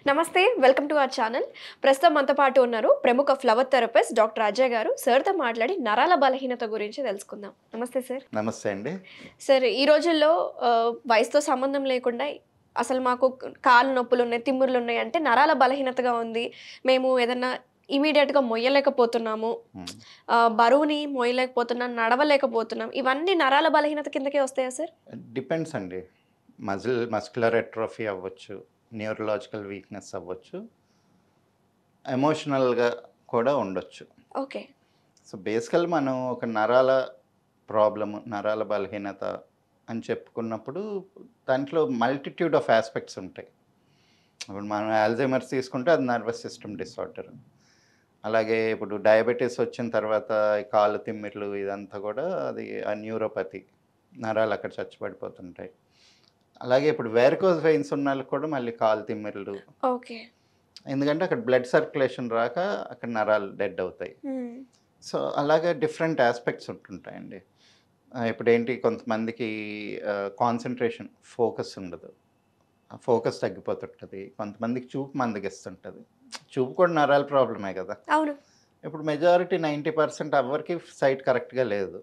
నమస్తే, welcome to our channel. ప్రస్తుతం మనతో పాటు ఉన్నారు ప్రముఖ ఫ్లవర్ థెరపిస్ట్ డాక్టర్ అజయ్ గారు. సార్తో మాట్లాడి నరాల బలహీనత గురించి తెలుసుకుందాం. నమస్తే సార్. నమస్తే అండి. సార్, ఈ రోజుల్లో వయసుతో సంబంధం లేకుండా అసలు మాకు కాళ్ళు నొప్పులు ఉన్నాయి, తిమ్మురులు ఉన్నాయి అంటే నరాల బలహీనతగా ఉంది, మేము ఏదన్నా ఇమీడియట్గా మొయ్యలేకపోతున్నాము, బరువుని మోయలేకపోతున్నాం, నడవలేకపోతున్నాం, ఇవన్నీ నరాల బలహీనత కిందకే వస్తాయా సార్? డిపెండ్స్ అండి. మస్కులర్ ఎట్రోఫీ అవ్వచ్చు, న్యూరలాజికల్ వీక్నెస్ అవ్వచ్చు, ఎమోషనల్గా కూడా ఉండొచ్చు. ఓకే. సో బేసికల్ మనం ఒక నరాల ప్రాబ్లము, నరాల బలహీనత అని చెప్పుకున్నప్పుడు దాంట్లో మల్టిట్యూడ్ ఆఫ్ ఆస్పెక్ట్స్ ఉంటాయి. ఇప్పుడు మనం ఆల్జైమర్స్ తీసుకుంటే అది నర్వస్ సిస్టమ్ డిసార్డర్. అలాగే ఇప్పుడు డయాబెటీస్ వచ్చిన తర్వాత ఈ కాళ్ళు తిమ్మిర్లు ఇదంతా కూడా అది ఆ న్యూరోపతి, నరాలు అక్కడ చచ్చిపడిపోతుంటాయి. అలాగే ఇప్పుడు వేరికోజ్ వెయిన్స్ ఉన్న వాళ్ళకి కూడా మళ్ళీ కాళ్ళు తిమ్మిర్లు. ఓకే. ఎందుకంటే అక్కడ బ్లడ్ సర్క్యులేషన్ రాక అక్కడ నరాలు డెడ్ అవుతాయి. సో అలాగే డిఫరెంట్ ఆస్పెక్ట్స్ ఉంటుంటాయండి. ఇప్పుడు ఏంటి, కొంతమందికి కాన్సన్ట్రేషన్, ఫోకస్ ఉండదు, ఫోకస్ తగ్గిపోతుంటుంది. కొంతమందికి చూపు మందగిస్తుంటుంది. చూపు కూడా నరాల ప్రాబ్లమే కదా. అవును. ఇప్పుడు మెజారిటీ 90% ఎవరికి సైట్ కరెక్ట్గా లేదు.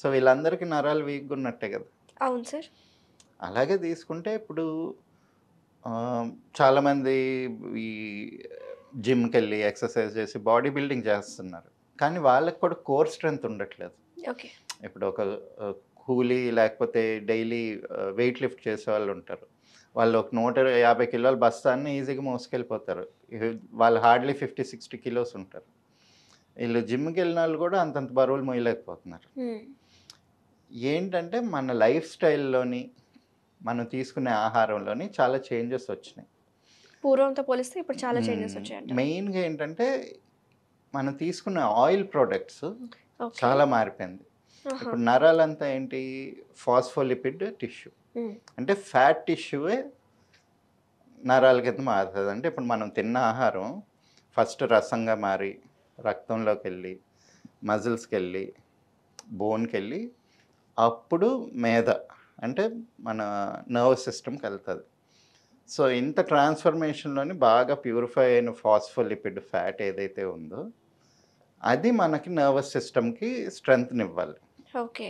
సో వీళ్ళందరికీ నరాలు వీక్గా ఉన్నట్టే కదా. అవును సార్. అలాగే తీసుకుంటే ఇప్పుడు చాలామంది ఈ జిమ్కి వెళ్ళి ఎక్సర్సైజ్ చేసి బాడీ బిల్డింగ్ చేస్తున్నారు, కానీ వాళ్ళకి కూడా కోర్ స్ట్రెంత్ ఉండట్లేదు. ఓకే. ఇప్పుడు ఒక కూలీ లేకపోతే డైలీ వెయిట్ లిఫ్ట్ చేసే వాళ్ళు ఉంటారు. వాళ్ళు ఒక 150 కిలోల బస్తాన్ని ఈజీగా మోసుకెళ్ళిపోతారు. వాళ్ళు హార్డ్లీ 50-60 కిలోస్ ఉంటారు. వీళ్ళు జిమ్కి వెళ్ళిన వాళ్ళు కూడా అంతంత బరువులు మోయలేకపోతున్నారు. ఏంటంటే మన లైఫ్ స్టైల్లోని, మనం తీసుకునే ఆహారంలోని చాలా చేంజెస్ వచ్చినాయి. పూర్వంతో పోలిస్తే ఇప్పుడు చాలా చేంజెస్ వచ్చాయంట. మెయిన్గా ఏంటంటే మనం తీసుకునే ఆయిల్ ప్రోడక్ట్స్ చాలా మారిపోయింది. ఇప్పుడు నరాలంతా ఏంటి, ఫాస్ఫోలిపిడ్ టిష్యూ, అంటే ఫ్యాట్ టిష్యూవే నరాల కింద మారుతుంది. అంటే ఇప్పుడు మనం తిన్న ఆహారం ఫస్ట్ రసంగా మారి రక్తంలోకి వెళ్ళి మజిల్స్కి వెళ్ళి బోన్కి వెళ్ళి అప్పుడు మేధ అంటే మన నర్వస్ సిస్టమ్కి వెళ్తుంది. సో ఇంత ట్రాన్స్ఫర్మేషన్లోని బాగా ప్యూరిఫై అయిన ఫాస్ఫోలిపిడ్ ఫ్యాట్ ఏదైతే ఉందో అది మనకి నర్వస్ సిస్టమ్కి స్ట్రెంగ్త్ని ఇవ్వాలి. ఓకే.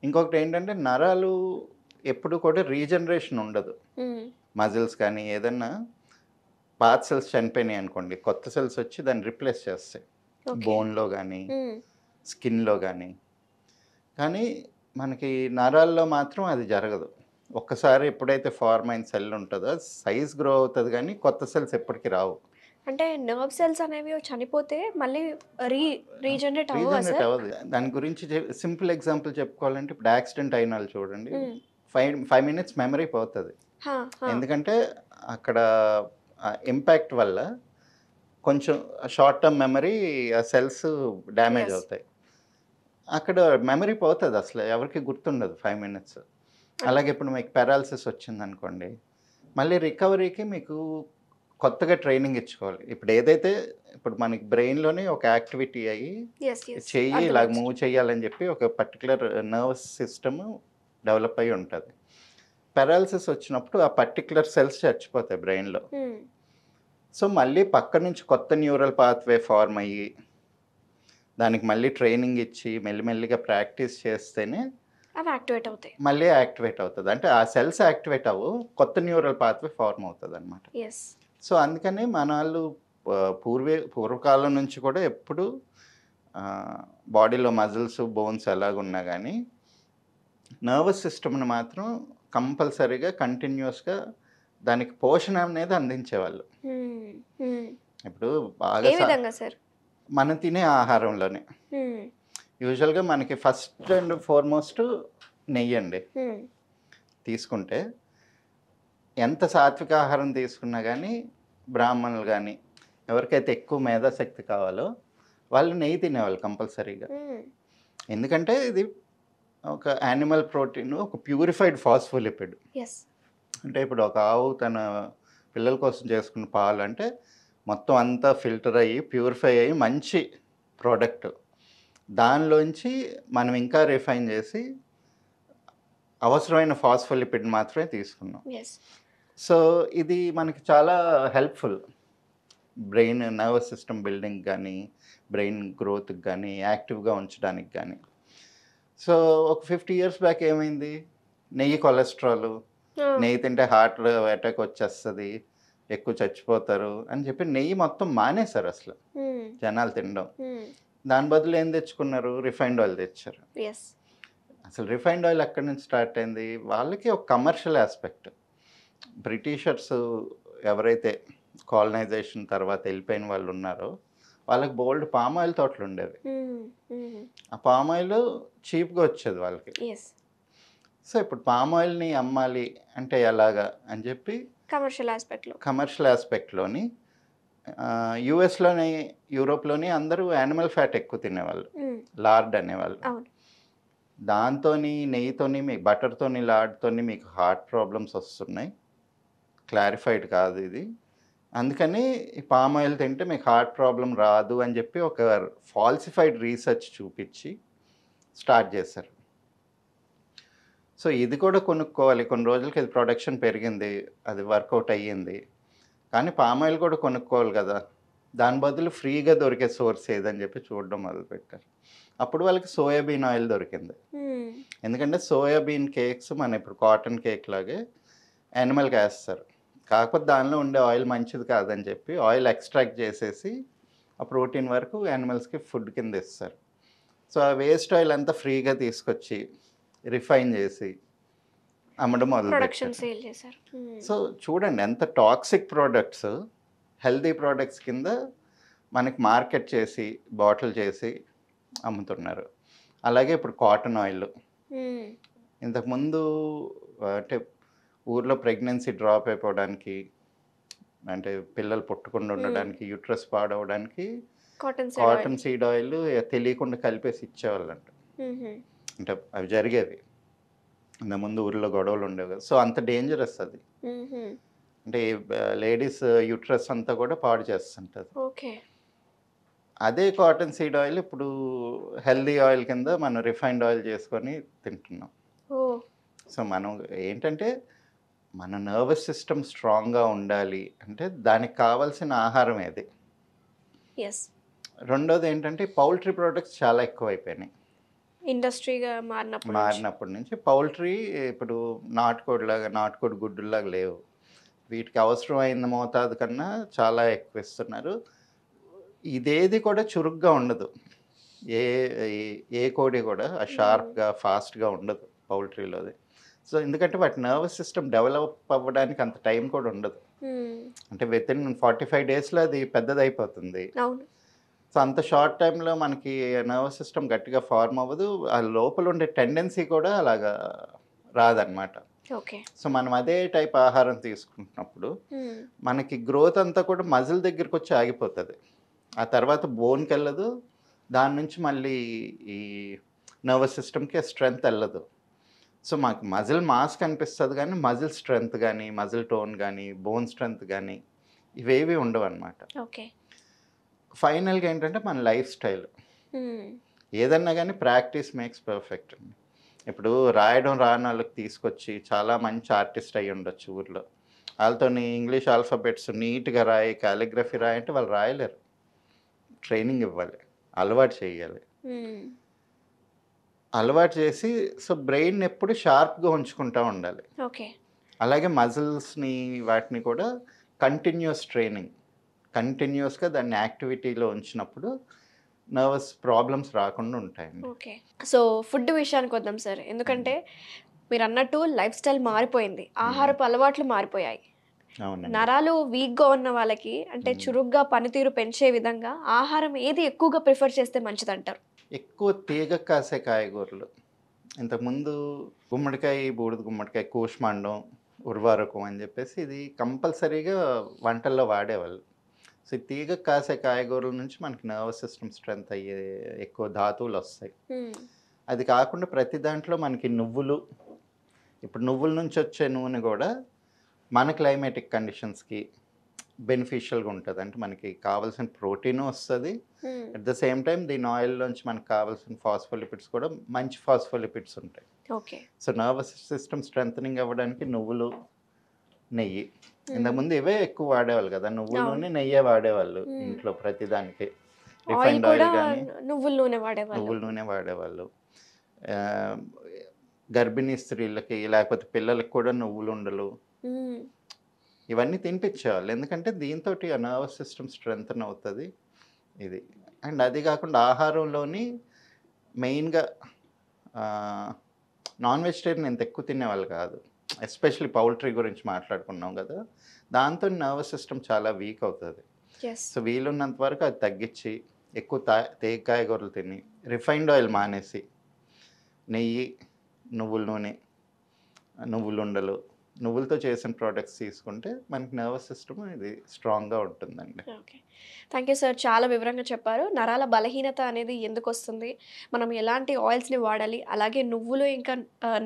ఇంకొకటి ఏంటంటే నరాలు ఎప్పుడు కూడా రీజనరేషన్ ఉండదు. మజిల్స్ కానీ ఏదన్నా పాత సెల్స్ చనిపోయినాయి అనుకోండి, కొత్త సెల్స్ వచ్చి దాన్ని రిప్లేస్ చేస్తాయి, బోన్లో కానీ స్కిన్లో కానీ. కానీ మనకి నరాల్లో మాత్రం అది జరగదు. ఒక్కసారి ఎప్పుడైతే ఫార్మ్ అయిన సెల్ ఉంటుందో సైజ్ గ్రో అవుతుంది, కానీ కొత్త సెల్స్ ఎప్పటికీ రావు. అంటే నర్వ్ సెల్స్ అనేవి చనిపోతే మళ్ళీ రీజనరేట్ అవ్వదు. దాని గురించి సింపుల్ ఎగ్జాంపుల్ చెప్పుకోవాలంటే ఇప్పుడు యాక్సిడెంట్ అయిన వాళ్ళు చూడండి, 5 minutes మెమరీ పోతుంది. ఎందుకంటే అక్కడ ఇంపాక్ట్ వల్ల కొంచెం షార్ట్ టర్మ్ మెమరీ, ఆ సెల్స్ డ్యామేజ్ అవుతాయి. అక్కడ మెమరీ పోతుంది, అసలు ఎవరికి గుర్తుండదు 5 minutes. అలాగే ఇప్పుడు మీకు పెరాలసిస్ వచ్చిందనుకోండి, మళ్ళీ రికవరీకి మీకు కొత్తగా ట్రైనింగ్ ఇచ్చుకోవాలి. ఇప్పుడు ఏదైతే ఇప్పుడు మనకి బ్రెయిన్లోనే ఒక యాక్టివిటీ అయ్యి చెయ్యి ఇలాగ మూవ్ చేయాలని చెప్పి ఒక పర్టికులర్ నర్వస్ సిస్టమ్ డెవలప్ అయ్యి ఉంటుంది. పెరాలసిస్ వచ్చినప్పుడు ఆ పర్టికులర్ సెల్స్ చచ్చిపోతాయి బ్రెయిన్లో. సో మళ్ళీ పక్క నుంచి కొత్త న్యూరల్ పాత్వే ఫార్మ్ అయ్యి దానికి మళ్ళీ ట్రైనింగ్ ఇచ్చి మెల్లిమెల్లిగా ప్రాక్టీస్ చేస్తేనే అవి యాక్టివేట్ అవుతాయి, మళ్ళీ యాక్టివేట్ అవుతుంది. అంటే ఆ సెల్స్ యాక్టివేట్ అవ్వు, కొత్త న్యూరల్ పాత్వే ఫార్మ్ అవుతుంది అనమాట. సో అందుకని మన వాళ్ళు పూర్వకాలం నుంచి కూడా ఎప్పుడు బాడీలో మజిల్స్ బోన్స్ ఎలాగున్నా కానీ నర్వస్ సిస్టమ్ని మాత్రం కంపల్సరీగా కంటిన్యూస్గా దానికి పోషణ అనేది అందించేవాళ్ళు. ఇప్పుడు బాగా మనం తినే ఆహారంలోనే యూజువల్గా మనకి ఫస్ట్ అండ్ ఫార్మోస్ట్ నెయ్యి అండి. తీసుకుంటే ఎంత సాత్విక ఆహారం తీసుకున్నా కానీ బ్రాహ్మణులు కానీ ఎవరికైతే ఎక్కువ మేధాశక్తి కావాలో వాళ్ళు నెయ్యి తినేవాళ్ళు కంపల్సరీగా. ఎందుకంటే ఇది ఒక యానిమల్ ప్రోటీన్, ఒక ప్యూరిఫైడ్ ఫాస్ఫోలిపిడ్. అంటే ఇప్పుడు ఒక ఆవు తన పిల్లల కోసం చేసుకున్న పాలు అంటే మొత్తం అంతా ఫిల్టర్ అయ్యి ప్యూరిఫై అయ్యి మంచి ప్రోడక్ట్. దానిలోంచి మనం ఇంకా రిఫైన్ చేసి అవసరమైన ఫాస్ఫోలిపిడ్ మాత్రమే తీసుకున్నాం. సో ఇది మనకి చాలా helpful brain nervous system building కానీ బ్రెయిన్ గ్రోత్కి కానీ యాక్టివ్గా ఉంచడానికి కానీ. సో ఒక 50 years బ్యాక్ ఏమైంది, నెయ్యి కొలెస్ట్రాల్, నెయ్యి తింటే హార్ట్ అటాక్ వచ్చేస్తుంది, ఎక్కువ చచ్చిపోతారు అని చెప్పి నెయ్యి మొత్తం మానేశారు అసలు జనాలు తినడం. దాని బదులు ఏం తెచ్చుకున్నారు, రిఫైన్డ్ ఆయిల్ తెచ్చారు. అసలు రిఫైన్డ్ ఆయిల్ ఎక్కడి నుంచి స్టార్ట్ అయింది, వాళ్ళకి ఒక కమర్షియల్ ఆస్పెక్ట్. బ్రిటిషర్స్ ఎవరైతే కాలనైజేషన్ తర్వాత వెళ్ళిపోయిన వాళ్ళు ఉన్నారో వాళ్ళకి బోల్డ్ పామ్ ఆయిల్ తోటలు ఉండేవి. ఆ పామ్ ఆయిల్ చీప్గా వచ్చేది వాళ్ళకి. సో ఇప్పుడు పామ్ ఆయిల్ని అమ్మాలి అంటే ఎలాగా అని చెప్పి కమర్షియల్ ఆస్పెక్ట్లోని యుఎస్లోని యూరోప్లోని అందరూ యానిమల్ ఫ్యాట్ ఎక్కువ తినేవాళ్ళు, లార్డ్ అనేవాళ్ళు. దాంతోని నెయ్యితోని మీకు బటర్తోని లార్డ్తోని మీకు హార్ట్ ప్రాబ్లమ్స్ వస్తున్నాయి, క్లారిఫైడ్ కాదు ఇది, అందుకని ఈ పామ్ ఆయిల్ తింటే మీకు హార్ట్ ప్రాబ్లం రాదు అని చెప్పి ఒక ఫాల్సిఫైడ్ రీసెర్చ్ చూపించి స్టార్ట్ చేశారు. సో ఇది కూడా కొనుక్కోవాలి, కొన్ని రోజులకి ఇది ప్రొడక్షన్ పెరిగింది, అది వర్కౌట్ అయ్యింది, కానీ పామ్ ఆయిల్ కూడా కొనుక్కోవాలి కదా, దాని బదులు ఫ్రీగా దొరికే సోర్స్ ఏదని చెప్పి చూడడం మొదలుపెట్టారు. అప్పుడు వాళ్ళకి సోయాబీన్ ఆయిల్ దొరికింది. ఎందుకంటే సోయాబీన్ కేక్స్ మన ఇప్పుడు కాటన్ కేక్ లాగే యానిమల్కి వేస్తారు, కాకపోతే దానిలో ఉండే ఆయిల్ మంచిది కాదని చెప్పి ఆయిల్ ఎక్స్ట్రాక్ట్ చేసేసి ఆ ప్రోటీన్ వరకు యానిమల్స్కి ఫుడ్ కింద ఇస్తారు. సో ఆ వేస్ట్ ఆయిల్ అంతా ఫ్రీగా తీసుకొచ్చి రిఫైన్ చేసి అమ్మడం మొదలుపెట్టారు. సో చూడండి ఎంత టాక్సిక్ ప్రోడక్ట్స్ హెల్తీ ప్రోడక్ట్స్ కింద మనకి మార్కెట్ చేసి బాటిల్ చేసి అమ్ముతున్నారు. అలాగే ఇప్పుడు కాటన్ ఆయిల్, ఇంతకుముందు అంటే ఊర్లో ప్రెగ్నెన్సీ డ్రాప్ అయిపోవడానికి, అంటే పిల్లలు పుట్టకుండా ఉండడానికి, యూట్రస్ పాడవడానికి కాటన్ సీడ్ ఆయిల్ తెలియకుండా కలిపేసి ఇచ్చేవాళ్ళంట. అంటే అవి జరిగేవి ఇంతకుముందు ఊర్లో గొడవలు ఉండేవి కదా. సో అంత డేంజరస్ అది, అంటే లేడీస్ యూట్రస్ అంతా కూడా పాడు చేస్తుంటుంది. అదే కాటన్ సీడ్ ఆయిల్ ఇప్పుడు హెల్దీ ఆయిల్ కింద మనం రిఫైన్డ్ ఆయిల్ చేసుకొని తింటున్నాం. సో మనం ఏంటంటే మన నర్వస్ సిస్టమ్ స్ట్రాంగ్గా ఉండాలి అంటే దానికి కావాల్సిన ఆహారం ఏది. రెండోది ఏంటంటే పౌల్ట్రీ ప్రోడక్ట్స్ చాలా ఎక్కువైపోయినాయి ఇండస్ట్రీగా మారినప్పటి నుంచి. పౌల్ట్రీ ఇప్పుడు నాటుకోడి గుడ్డులాగా లేవు, వీటికి అవసరమైన మోతాదు కన్నా చాలా ఎక్కువ ఇస్తున్నారు. ఇదేది కూడా చురుగ్గా ఉండదు, ఏ కోడి కూడా షార్ప్గా ఫాస్ట్గా ఉండదు పౌల్ట్రీలోది. సో ఎందుకంటే వాటి నర్వస్ సిస్టమ్ డెవలప్ అవ్వడానికి అంత టైం కూడా ఉండదు, అంటే విత్ ఇన్ 45 daysలో అది పెద్దది అయిపోతుంది. సో అంత షార్ట్ టైంలో మనకి నర్వస్ సిస్టమ్ గట్టిగా ఫార్మ్ అవ్వదు, ఆ లోపల ఉండే టెండెన్సీ కూడా అలాగా రాదనమాట. సో మనం అదే టైప్ ఆహారం తీసుకుంటున్నప్పుడు మనకి గ్రోత్ అంతా కూడా మజిల్ దగ్గరికి వచ్చి ఆగిపోతుంది, ఆ తర్వాత బోన్కి వెళ్ళదు, దాని నుంచి మళ్ళీ ఈ నర్వస్ సిస్టమ్కి స్ట్రెంగ్త్ వెళ్ళదు. సో మాకు మజిల్ మాస్ కనిపిస్తుంది కానీ మజిల్ స్ట్రెంగ్త్ కానీ మజిల్ టోన్ కానీ బోన్ స్ట్రెంగ్త్ కానీ ఇవేవి ఉండవు అనమాట. ఫైనల్గా ఏంటంటే మన లైఫ్ స్టైల్, ఏదన్నా కానీ ప్రాక్టీస్ మేక్స్ పర్ఫెక్ట్. ఇప్పుడు రాయడం రాని వాళ్ళకి తీసుకొచ్చి చాలా మంచి ఆర్టిస్ట్ అయ్యి ఉండొచ్చు ఊర్లో, వాళ్ళతో ఇంగ్లీష్ ఆల్ఫాబెట్స్ నీట్గా రాయి, కాలిగ్రఫీ రాయి అంటే వాళ్ళు రాయలేరు. ట్రైనింగ్ ఇవ్వాలి, అలవాటు చేయాలి, అలవాటు చేసి సో బ్రెయిన్ ఎప్పుడు షార్ప్గా ఉంచుకుంటూ ఉండాలి. అలాగే మజిల్స్ని వాటిని కూడా కంటిన్యూస్ ట్రైనింగ్, కంటిన్యూస్గా దాన్ని యాక్టివిటీలో ఉంచినప్పుడు నర్వస్ ప్రాబ్లమ్స్ రాకుండా ఉంటాయండి. సో ఫుడ్ విషయానికి వద్దాం సార్, ఎందుకంటే మీరు అన్నట్టు లైఫ్ స్టైల్ మారిపోయింది, ఆహారపు అలవాట్లు మారిపోయాయి. నరాలు వీక్గా ఉన్న వాళ్ళకి అంటే చురుగ్గా పనితీరు పెంచే విధంగా ఆహారం ఏది ఎక్కువగా ప్రిఫర్ చేస్తే మంచిదంటారు? ఎక్కువ తీగ కాసే కాయగూరలు. ఇంతకుముందు గుమ్మడికాయ, బూడిద గుమ్మడికాయ, కూష్మాండం, ఉర్వారకం అని చెప్పేసి ఇది కంపల్సరీగా వంటల్లో వాడేవాళ్ళు. సో ఈ తీగ కాసే కాయగూరల నుంచి మనకి నర్వస్ సిస్టమ్ స్ట్రెంగ్త్ అయ్యే ఎక్కువ ధాతువులు వస్తాయి. అది కాకుండా ప్రతి దాంట్లో మనకి నువ్వులు, ఇప్పుడు నువ్వుల నుంచి వచ్చే నూనె కూడా మన క్లైమేటిక్ కండిషన్స్కి బెనిఫిషియల్గా ఉంటుంది, అంటే మనకి కావాల్సిన ప్రోటీన్ వస్తుంది, అట్ ద సేమ్ టైం దీని ఆయిల్లోంచి మనకు కావాల్సిన ఫాస్ఫోలిపిడ్స్ కూడా మంచి ఫాస్ఫోలిపిడ్స్ ఉంటాయి. సో నర్వస్ సిస్టమ్ స్ట్రెంథనింగ్ అవ్వడానికి నువ్వులు, నెయ్యి. ఇంతకుముందు ఇవే ఎక్కువ వాడేవాళ్ళు కదా, నువ్వుల నూనె నెయ్యే వాడేవాళ్ళు ఇంట్లో ప్రతిదానికి. ఆయిల్ రిఫైన్డ్ కూడా ఆయిల్ కానీ నువ్వుల నూనె వాడేవాళ్ళు. నువ్వుల నూనె వాడేవాళ్ళు. ఆ, గర్భిణీ స్త్రీలకి లేకపోతే పిల్లలకి కూడా నువ్వులు ఉండలు మ్మ్. ఇవన్నీ తినిపించేవాళ్ళు. ఎందుకంటే దీంతో ఆ నర్వస్ సిస్టమ్ స్ట్రెంగ్తన్ అవుతుంది ఇది. అండ్ అది కాకుండా ఆహారంలోని మెయిన్గా నాన్ వెజిటేరియన్ ఎంత ఎక్కువ తినేవాళ్ళు కాదు. ఎస్పెషలీ పౌల్ట్రీ గురించి మాట్లాడుకున్నాం కదా, దాంతో నర్వస్ సిస్టమ్ చాలా వీక్ అవుతుంది. ఎస్. సో వీలున్నంత వరకు అది తగ్గించి ఎక్కువ తేగ కాయగూరలు తిని, రిఫైన్డ్ ఆయిల్ మానేసి నెయ్యి, నువ్వుల నూనె, నువ్వులుండలు, నువ్వులతో చేసిన ప్రోడక్ట్స్ తీసుకుంటే మనకి నర్వస్ సిస్టమ్ ఇది స్ట్రాంగ్గా ఉంటుందండి. Okay, thank you sir. చాలా వివరంగా చెప్పారు. నరాల బలహీనత అనేది ఎందుకు వస్తుంది, మనం ఎలాంటి ఆయిల్స్ని వాడాలి, అలాగే నువ్వులు ఇంకా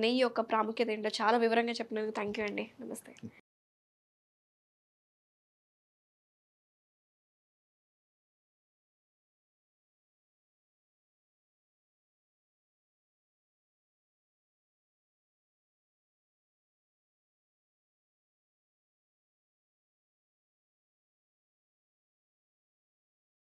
నెయ్యి యొక్క ప్రాముఖ్యత ఏంటో చాలా వివరంగా చెప్పినందుకు థ్యాంక్ యూ అండి. నమస్తే.